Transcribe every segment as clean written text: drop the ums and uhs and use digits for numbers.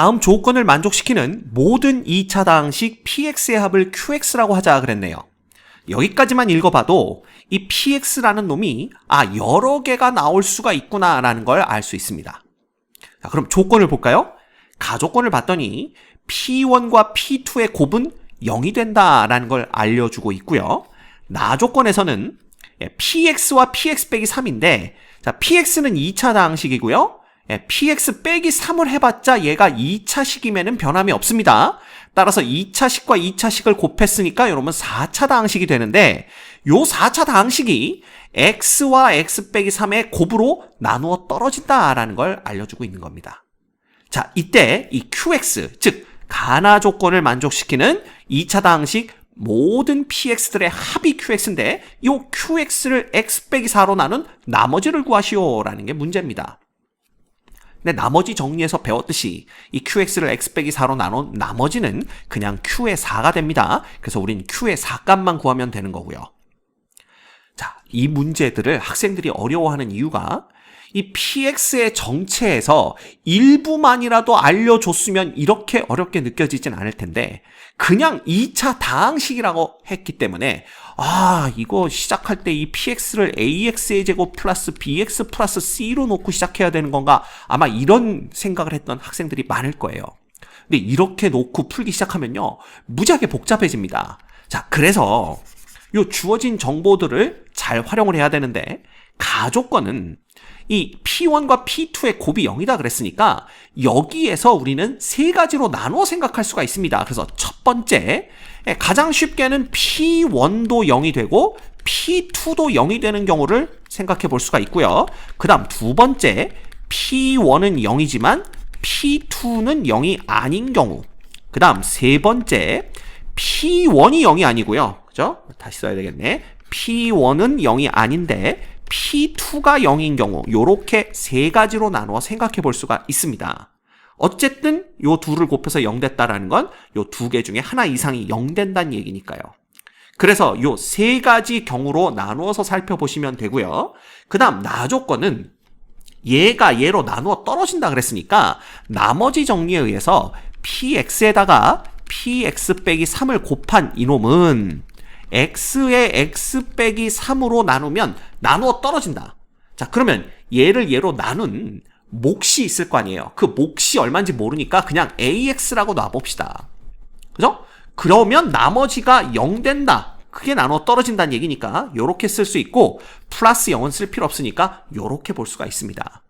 다음 조건을 만족시키는 모든 2차 다항식 px의 합을 qx라고 하자 그랬네요. 여기까지만 읽어봐도 이 px라는 놈이 여러 개가 나올 수가 있구나라는 걸 알 수 있습니다. 자, 그럼 조건을 볼까요? 가조건을 봤더니 p1과 p2의 곱은 0이 된다라는 걸 알려주고 있고요. 나조건에서는 px와 px 빼기 3인데 자, px는 2차 다항식이고요. px 빼기 3을 해봤자 얘가 2차식이면 변함이 없습니다. 따라서 2차식과 2차식을 곱했으니까 여러분 4차 다항식이 되는데 요 4차 다항식이 x와 x 빼기 3의 곱으로 나누어 떨어진다라는 걸 알려주고 있는 겁니다. 자, 이때 이 qx, 즉 가나 조건을 만족시키는 2차 다항식 모든 px들의 합이 qx인데 이 qx를 x 빼기 4로 나눈 나머지를 구하시오라는 게 문제입니다. 근데 나머지 정리해서 배웠듯이 이 qx를 x 빼기 4로 나눈 나머지는 그냥 q의 4가 됩니다. 그래서 우린 q의 4값만 구하면 되는 거고요. 자, 이 문제들을 학생들이 어려워하는 이유가 이 px의 정체에서 일부만이라도 알려줬으면 이렇게 어렵게 느껴지진 않을 텐데 그냥 2차 다항식이라고 했기 때문에 이거 시작할 때 이 px를 ax의 제곱 플러스 bx 플러스 c로 놓고 시작해야 되는 건가? 아마 이런 생각을 했던 학생들이 많을 거예요. 근데 이렇게 놓고 풀기 시작하면요 무지하게 복잡해집니다. 자, 그래서 요 주어진 정보들을 잘 활용을 해야 되는데 가조건은 이 P1과 P2의 곱이 0이다 그랬으니까 여기에서 우리는 세 가지로 나누어 생각할 수가 있습니다. 그래서 첫 번째, 가장 쉽게는 P1도 0이 되고 P2도 0이 되는 경우를 생각해 볼 수가 있고요. 그 다음 두 번째, P1은 0이지만 P2는 0이 아닌 경우. 그 다음 세 번째, P1이 0이 아니고요. 그죠? 다시 써야 되겠네. P1은 0이 아닌데 P2가 0인 경우 요렇게 세 가지로 나누어 생각해 볼 수가 있습니다. 어쨌든 요 둘을 곱해서 0 됐다라는 건 요 두 개 중에 하나 이상이 0 된다는 얘기니까요. 그래서 요 세 가지 경우로 나누어서 살펴보시면 되고요. 그 다음 나조건은 얘가 얘로 나누어 떨어진다 그랬으니까 나머지 정리에 의해서 px에다가 px 빼기 3을 곱한 이놈은 x의 x 빼기 3으로 나누면 나누어 떨어진다. 자, 그러면 얘를 얘로 나눈 몫이 있을 거 아니에요. 그 몫이 얼마인지 모르니까 그냥 ax라고 놔봅시다. 그죠? 그러면 나머지가 0 된다. 그게 나누어 떨어진다는 얘기니까 요렇게 쓸 수 있고 플러스 0은 쓸 필요 없으니까 요렇게 볼 수가 있습니다.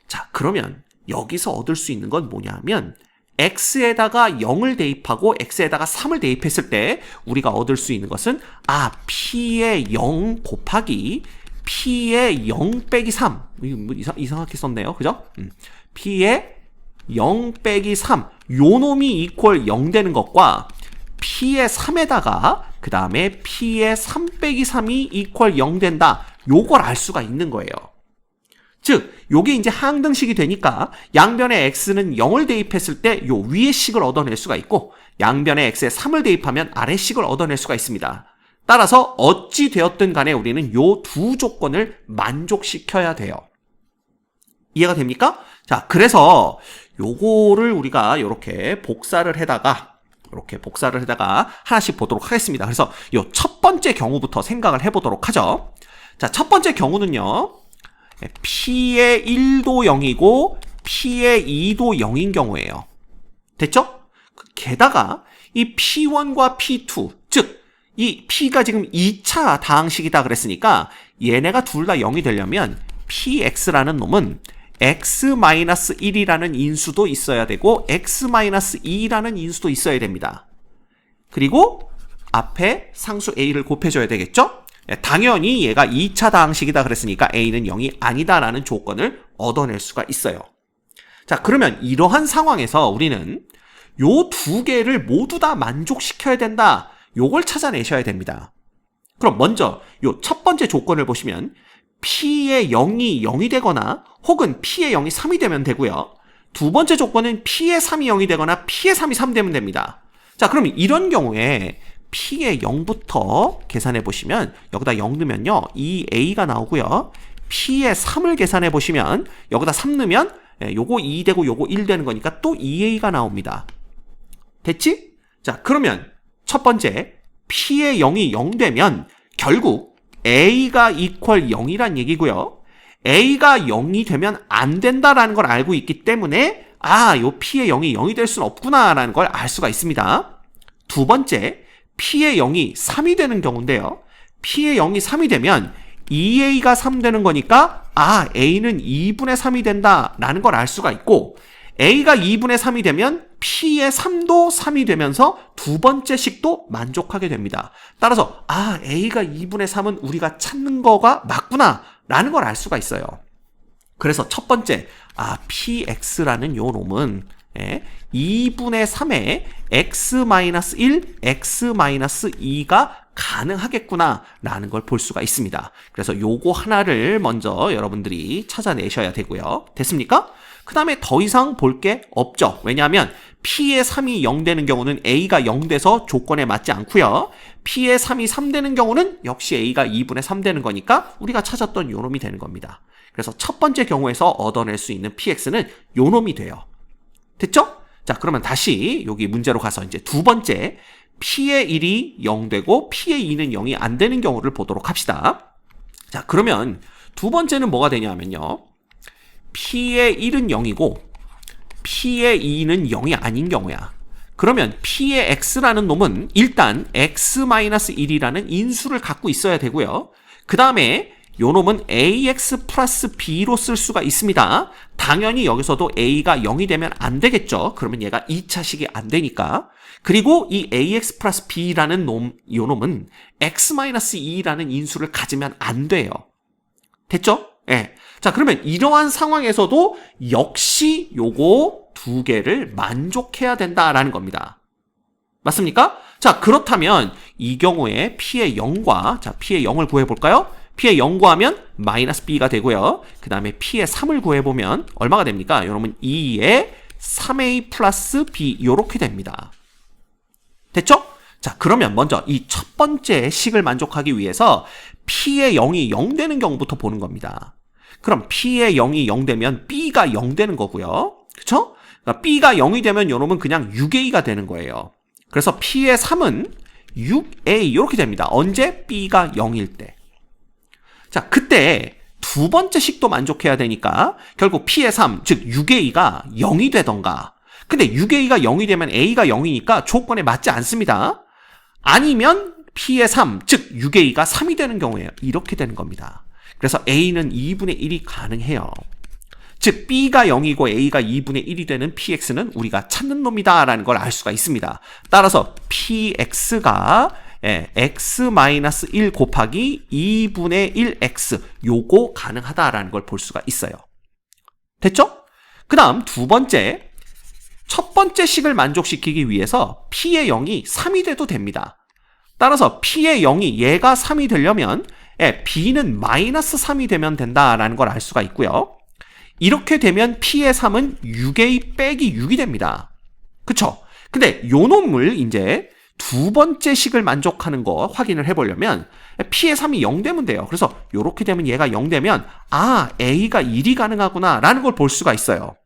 자, 그러면 여기서 얻을 수 있는 건 뭐냐면 x에다가 0을 대입하고 x에다가 3을 대입했을 때 우리가 얻을 수 있는 것은 p의 0 곱하기 p의 0 빼기 3 이거 뭐 이상하게 썼네요. 그죠? p의 0 빼기 3 요 놈이 이퀄 0 되는 것과 p의 3에다가 그 다음에 p의 3 빼기 3이 이퀄 0 된다. 요걸 알 수가 있는 거예요. 즉, 요게 이제 항등식이 되니까 양변에 x는 0을 대입했을 때 요 위의 식을 얻어낼 수가 있고 양변에 x에 3을 대입하면 아래 식을 얻어낼 수가 있습니다. 따라서 어찌 되었든 간에 우리는 요 두 조건을 만족시켜야 돼요. 이해가 됩니까? 자, 그래서 요거를 우리가 이렇게 복사를 해다가 하나씩 보도록 하겠습니다. 그래서 요 첫 번째 경우부터 생각을 해보도록 하죠. 자, 첫 번째 경우는요. P의 1도 0이고 P의 2도 0인 경우예요. 됐죠? 게다가 이 P1과 P2, 즉 이 P가 지금 2차 다항식이다 그랬으니까 얘네가 둘 다 0이 되려면 PX라는 놈은 X-1이라는 인수도 있어야 되고 X-2라는 인수도 있어야 됩니다. 그리고 앞에 상수 A를 곱해줘야 되겠죠? 당연히 얘가 2차 다항식이다 그랬으니까 A는 0이 아니다라는 조건을 얻어낼 수가 있어요. 자, 그러면 이러한 상황에서 우리는 요 두 개를 모두 다 만족시켜야 된다. 요걸 찾아내셔야 됩니다. 그럼 먼저 요 첫 번째 조건을 보시면 P의 0이 0이 되거나 혹은 P의 0이 3이 되면 되고요. 두 번째 조건은 P의 3이 0이 되거나 P의 3이 3 되면 됩니다. 자, 그러면 이런 경우에 P의 0부터 계산해 보시면 여기다 0 넣으면요 2A가 나오고요. P의 3을 계산해 보시면 여기다 3 넣으면 요거 2 되고 요거 1 되는 거니까 또 2a가 나옵니다. 됐지? 자, 그러면 첫 번째 p의 0이 0 되면 결국 a가 이퀄 0이란 얘기고요. a가 0이 되면 안 된다라는 걸 알고 있기 때문에 요 p의 0이 0이 될 수는 없구나라는 걸 알 수가 있습니다. 두 번째, p의 0이 3이 되는 경우인데요. p의 0이 3이 되면 2a가 3 되는 거니까 a는 2분의 3이 된다라는 걸 알 수가 있고 a가 2분의 3이 되면 p의 3도 3이 되면서 두 번째 식도 만족하게 됩니다. 따라서 a가 2분의 3은 우리가 찾는 거가 맞구나 라는 걸 알 수가 있어요. 그래서 첫 번째 px라는 요 놈은 2분의 3에 x-1, x-2가 가능하겠구나 라는 걸 볼 수가 있습니다. 그래서 요거 하나를 먼저 여러분들이 찾아내셔야 되고요. 됐습니까? 그 다음에 더 이상 볼 게 없죠. 왜냐하면 p의 3이 0 되는 경우는 a가 0 돼서 조건에 맞지 않고요. p의 3이 3 되는 경우는 역시 a가 2분의 3 되는 거니까 우리가 찾았던 요 놈이 되는 겁니다. 그래서 첫 번째 경우에서 얻어낼 수 있는 px는 요 놈이 돼요. 됐죠? 자, 그러면 다시 여기 문제로 가서 이제 두 번째 p의 1이 0 되고 p의 2는 0이 안 되는 경우를 보도록 합시다. 자, 그러면 두 번째는 뭐가 되냐면요. p의 1은 0이고 p의 2는 0이 아닌 경우야. 그러면 p의 x라는 놈은 일단 x-1이라는 인수를 갖고 있어야 되고요. 그 다음에 요 놈은 ax 플러스 b로 쓸 수가 있습니다. 당연히 여기서도 a가 0이 되면 안 되겠죠. 그러면 얘가 2차식이 안 되니까. 그리고 이 ax 플러스 b라는 요 놈은 x-2라는 인수를 가지면 안 돼요. 됐죠? 예. 자, 그러면 이러한 상황에서도 역시 요거 두 개를 만족해야 된다라는 겁니다. 맞습니까? 자, 그렇다면 이 경우에 p의 0과 p의 0을 구해볼까요? p의 0 구하면 마이너스 b가 되고요. 그 다음에 p의 3을 구해보면 얼마가 됩니까? 여러분 2에 3a 플러스 b 요렇게 됩니다. 됐죠? 자, 그러면 먼저 이 첫 번째 식을 만족하기 위해서 p의 0이 0 되는 경우부터 보는 겁니다. 그럼 p의 0이 0 되면 b가 0 되는 거고요. 그쵸? 그러니까 b가 0이 되면 요놈은 그냥 6a가 되는 거예요. 그래서 p의 3은 6a 이렇게 됩니다. 언제? b가 0일 때. 자, 그때 두 번째 식도 만족해야 되니까 결국 p의 3, 즉 6a가 0이 되던가. 근데 6a가 0이 되면 a가 0이니까 조건에 맞지 않습니다. 아니면 p의 3, 즉 6a가 3이 되는 경우에요. 이렇게 되는 겁니다. 그래서 a는 2분의 1이 가능해요. 즉 b가 0이고 a가 2분의 1이 되는 px는 우리가 찾는 놈이다 라는 걸 알 수가 있습니다. 따라서 px가 x-1 곱하기 2분의 1x 요거 가능하다라는 걸 볼 수가 있어요. 됐죠? 그 다음 두 번째, 첫 번째 식을 만족시키기 위해서 p의 0이 3이 돼도 됩니다. 따라서 p의 0이 얘가 3이 되려면 b는 마이너스 3이 되면 된다라는 걸 알 수가 있고요. 이렇게 되면 p의 3은 6a 빼기 6이 됩니다. 그쵸? 근데 요 놈을 이제 두 번째 식을 만족하는 거 확인을 해보려면 p의 3이 0 되면 돼요. 그래서 요렇게 되면 얘가 0 되면 a가 1이 가능하구나 라는 걸 볼 수가 있어요.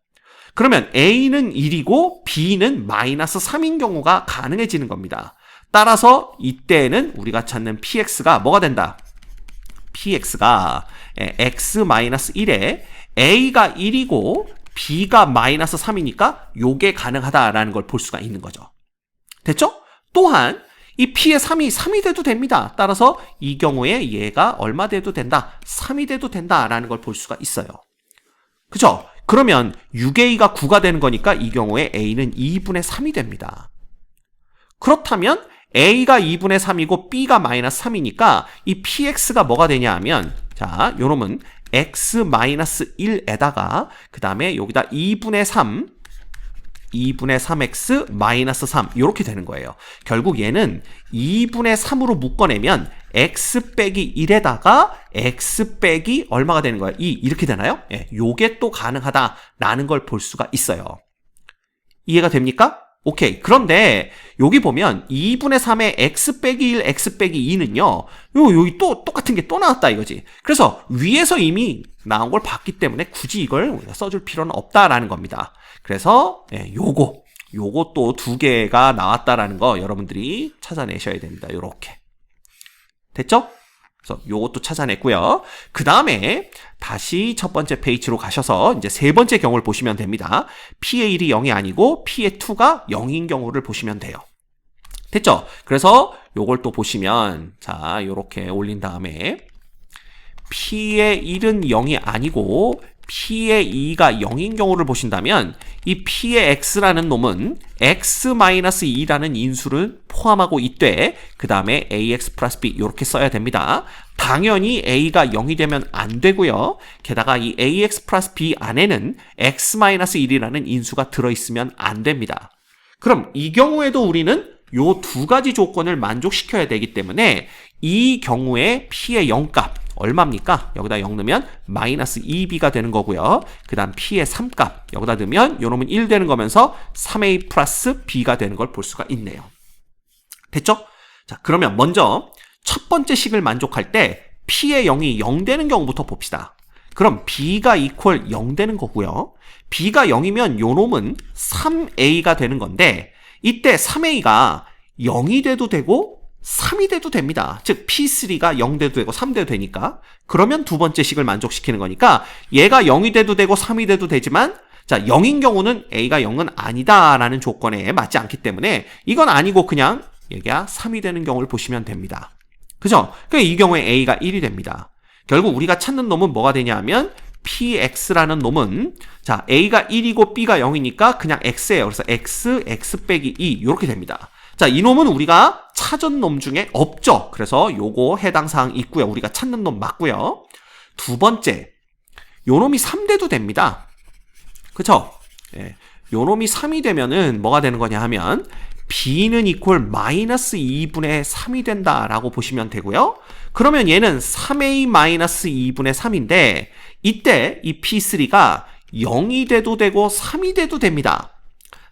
그러면 a는 1이고 b는 마이너스 3인 경우가 가능해지는 겁니다. 따라서 이때는 우리가 찾는 px가 뭐가 된다? px가 x-1에 a가 1이고 b가 마이너스 3이니까 요게 가능하다라는 걸 볼 수가 있는 거죠. 됐죠? 또한 이 p의 3이 3이 돼도 됩니다. 따라서 이 경우에 얘가 얼마 돼도 된다? 3이 돼도 된다라는 걸 볼 수가 있어요. 그죠? 그러면 6a가 9가 되는 거니까 이 경우에 a는 2분의 3이 됩니다. 그렇다면 a가 2분의 3이고 b가 마이너스 3이니까 이 px가 뭐가 되냐 하면 자, 요놈은 x-1에다가 그 다음에 여기다 2분의 3x 마이너스 3 이렇게 되는 거예요. 결국 얘는 2분의 3으로 묶어내면 x 빼기 1에다가 x 빼기 얼마가 되는 거예요? 2 이렇게 되나요? 예, 요게 또 가능하다라는 걸 볼 수가 있어요. 이해가 됩니까? 오케이. 그런데 여기 보면 2분의 3의 x 빼기 1, x 빼기 2는요. 여기 또 똑같은 게 또 나왔다 이거지. 그래서 위에서 이미 나온 걸 봤기 때문에 굳이 이걸 우리가 써줄 필요는 없다라는 겁니다. 그래서 요거 또 두 개가 나왔다라는 거 여러분들이 찾아내셔야 됩니다. 요렇게. 됐죠? 그래서 요것도 찾아냈고요. 그 다음에 다시 첫 번째 페이지로 가셔서 이제 세 번째 경우를 보시면 됩니다. P의 1이 0이 아니고 P의 2가 0인 경우를 보시면 돼요. 됐죠? 그래서 요걸 또 보시면 자 요렇게 올린 다음에 P의 1은 0이 아니고 P의 2가 0인 경우를 보신다면 이 P의 X라는 놈은 X-2라는 인수를 포함하고 있되 그 다음에 AX 플러스 B 이렇게 써야 됩니다. 당연히 A가 0이 되면 안 되고요. 게다가 이 AX 플러스 B 안에는 X-1이라는 인수가 들어있으면 안 됩니다. 그럼 이 경우에도 우리는 요 두 가지 조건을 만족시켜야 되기 때문에 이 경우에 P의 0값 얼마입니까? 여기다 0 넣으면 마이너스 2b가 되는 거고요. 그 다음 P의 3값 여기다 넣으면 요놈은 1 되는 거면서 3a 플러스 b가 되는 걸 볼 수가 있네요. 됐죠? 자, 그러면 먼저 첫 번째 식을 만족할 때 P의 0이 0 되는 경우부터 봅시다. 그럼 b가 이퀄 0 되는 거고요. b가 0이면 요놈은 3a가 되는 건데 이때 3a가 0이 돼도 되고 3이 돼도 됩니다. 즉 P3가 0 돼도 되고 3 돼도 되니까 그러면 두 번째 식을 만족시키는 거니까 얘가 0이 돼도 되고 3이 돼도 되지만 자 0인 경우는 A가 0은 아니다라는 조건에 맞지 않기 때문에 이건 아니고 그냥 얘가 3이 되는 경우를 보시면 됩니다. 그죠? 그러니까 이 경우에 A가 1이 됩니다. 결국 우리가 찾는 놈은 뭐가 되냐 하면 PX라는 놈은 자 A가 1이고 B가 0이니까 그냥 X예요. 그래서 X 빼기 2 이렇게 됩니다. 자, 이 놈은 우리가 찾은 놈 중에 없죠. 그래서 요거 해당 사항 있고요. 우리가 찾는 놈 맞고요. 두 번째, 요 놈이 3 돼도 됩니다. 그쵸? 예, 요 놈이 3이 되면은 뭐가 되는 거냐 하면 B는 이퀄 마이너스 2분의 3이 된다라고 보시면 되고요. 그러면 얘는 3A 마이너스 2분의 3인데 이때 이 P3가 0이 돼도 되고 3이 돼도 됩니다.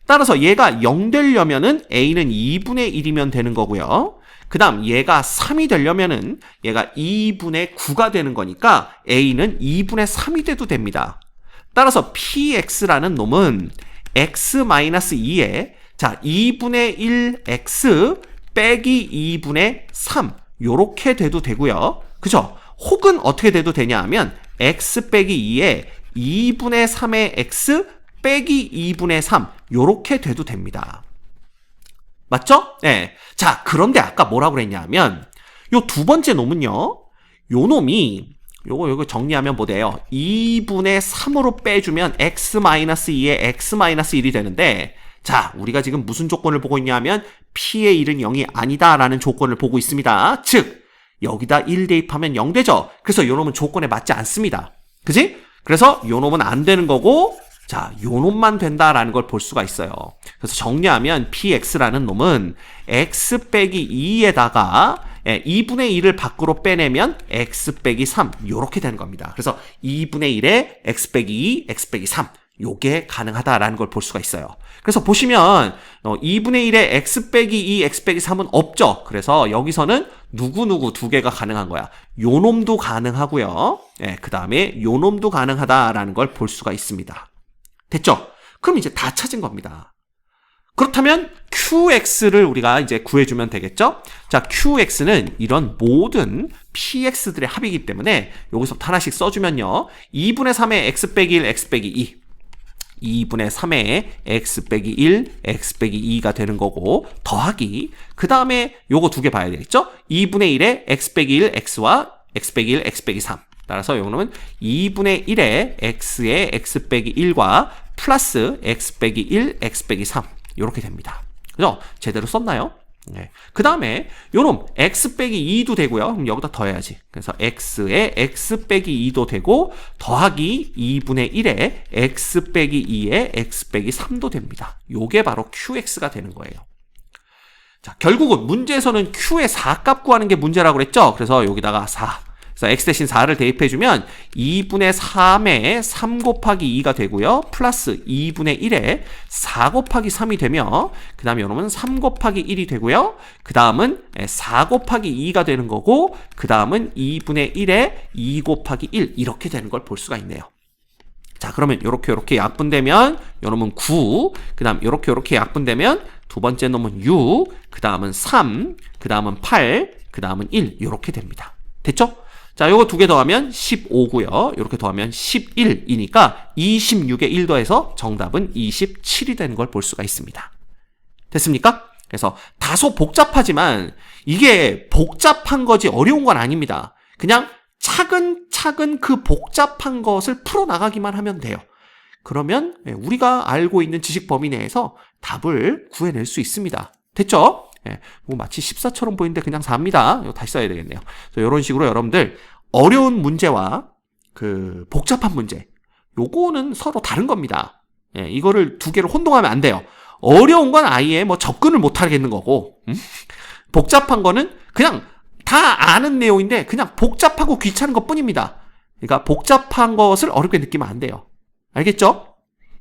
따라서 얘가 0 되려면은 A는 2분의 1이면 되는 거고요. 그 다음 얘가 3이 되려면은 얘가 2분의 9가 되는 거니까 A는 2분의 3이 돼도 됩니다. 따라서 PX라는 놈은 X-2에 자 2분의 1X 빼기 2분의 3 요렇게 돼도 되고요. 그죠? 혹은 어떻게 돼도 되냐 하면 X 빼기 2에 2분의 3의 X 빼기 2분의 3 요렇게 돼도 됩니다. 맞죠? 네. 자, 그런데 아까 뭐라고 그랬냐면 요 두 번째 놈은요. 요 놈이 요거 정리하면 뭐 돼요? 2분의 3으로 빼주면 x-2에 x-1이 되는데 자, 우리가 지금 무슨 조건을 보고 있냐면 P의 1은 0이 아니다라는 조건을 보고 있습니다. 즉 여기다 1 대입하면 0 되죠? 그래서 요 놈은 조건에 맞지 않습니다. 그지? 그래서 요 놈은 안 되는 거고 자, 요 놈만 된다라는 걸 볼 수가 있어요. 그래서 정리하면 PX라는 놈은 X 빼기 2에다가 2분의 1을 밖으로 빼내면 X 빼기 3 요렇게 되는 겁니다. 그래서 2분의 1에 X 빼기 2, X 빼기 3 요게 가능하다라는 걸 볼 수가 있어요. 그래서 보시면 2분의 1에 X 빼기 2, X 빼기 3은 없죠. 그래서 여기서는 누구누구 두 개가 가능한 거야. 요 놈도 가능하고요. 그 다음에 요 놈도 가능하다라는 걸 볼 수가 있습니다. 됐죠? 그럼 이제 다 찾은 겁니다. 그렇다면 QX를 우리가 이제 구해주면 되겠죠? 자, QX는 이런 모든 PX들의 합이기 때문에 여기서부터 하나씩 써주면요. 2분의 3의 X 빼기 1, X 빼기 2 2분의 3의 X 빼기 1, X 빼기 2가 되는 거고 더하기 그 다음에 요거 두 개 봐야 되겠죠? 2분의 1의 X 빼기 1, X와 X 빼기 1, X 빼기 3 따라서 요거는 2분의 1의 X의 X 빼기 1과 플러스 X 빼기 1, X 빼기 3 이렇게 됩니다. 그죠? 제대로 썼나요? 네. 그 다음에 요놈 X 빼기 2도 되고요. 그럼 여기다 더해야지. 그래서 X에 X 빼기 2도 되고 더하기 2분의 1에 X 빼기 2에 X 빼기 3도 됩니다. 요게 바로 QX가 되는 거예요. 자, 결국은 문제에서는 Q의 4값 구하는 게 문제라고 그랬죠? 그래서 여기다가 4 그래서 x 대신 4를 대입해주면 2분의 3에 3 곱하기 2가 되고요. 플러스 2분의 1에 4 곱하기 3이 되며 그 다음에 여러분 3 곱하기 1이 되고요. 그 다음은 4 곱하기 2가 되는 거고 그 다음은 2분의 1에 2 곱하기 1 이렇게 되는 걸 볼 수가 있네요. 자, 그러면 요렇게 약분되면 요 놈은 9, 그 다음 요렇게 약분되면 두 번째 놈은 6, 그 다음은 3, 그 다음은 8, 그 다음은 1 요렇게 됩니다. 됐죠? 자, 요거 두 개 더하면 15고요. 요렇게 더하면 11이니까 26에 1 더해서 정답은 27이 되는 걸 볼 수가 있습니다. 됐습니까? 그래서 다소 복잡하지만 이게 복잡한 거지 어려운 건 아닙니다. 그냥 차근차근 그 복잡한 것을 풀어나가기만 하면 돼요. 그러면 우리가 알고 있는 지식 범위 내에서 답을 구해낼 수 있습니다. 됐죠? 뭐 마치 14처럼 보이는데 그냥 4입니다. 이거 다시 써야 되겠네요. 이런 식으로 여러분들 어려운 문제와 그 복잡한 문제 요거는 서로 다른 겁니다. 이거를 두 개를 혼동하면 안 돼요. 어려운 건 아예 뭐 접근을 못 하겠는 거고 복잡한 거는 그냥 다 아는 내용인데 그냥 복잡하고 귀찮은 것 뿐입니다. 그러니까 복잡한 것을 어렵게 느끼면 안 돼요. 알겠죠?